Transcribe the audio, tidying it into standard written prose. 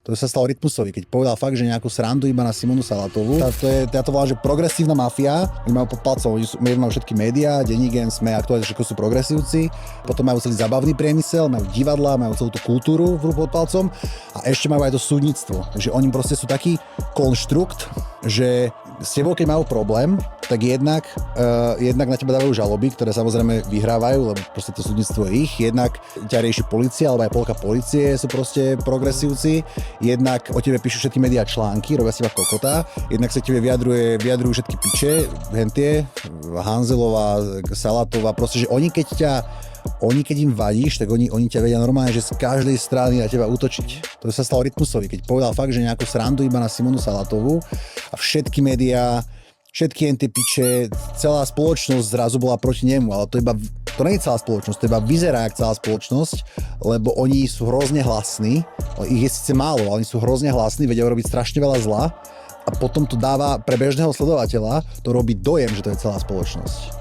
To sa stalo Rytmusovi, keď povedal fakt, že nejakú srandu iba na Simonu Salatovú. Ja to volám, že progresívna mafia. Oni majú pod palcom, oni majú všetky médiá, Denník, SME, Aktuálne, všetko sú progresívci. Potom majú celý zabavný priemysel, majú divadlá, majú celú tú kultúru pod palcom a ešte majú aj to súdnictvo. Takže oni proste sú taký konštrukt, že s tebou, keď majú problém, tak jednak na teba dávajú žaloby, ktoré samozrejme vyhrávajú, lebo proste to súdnictvo je ich. Jednak ťa rieši polícia, alebo aj polka polície sú proste progresívci. Jednak o tebe píšu všetky médiá články, robia si iba kokota. Jednak sa tebe vyjadrujú všetky piče, hentie, Hanzelová, Salatová, proste, že oni keď im vadíš, tak oni ťa vedia normálne, že z každej strany na teba útočiť. To sa stalo Rytmusovi, keď povedal fakt, že nejakú srandu iba na Simonu Salatovú a všetky médiá, všetky piče, celá spoločnosť zrazu bola proti nemu, ale to nie je celá spoločnosť, to iba vyzerá jak celá spoločnosť, lebo oni sú hrozne hlasní, ich je síce málo, ale oni sú hrozne hlasní, vedia robiť strašne veľa zla a potom to dáva pre bežného sledovateľa, to robí dojem, že to je celá spoločnosť.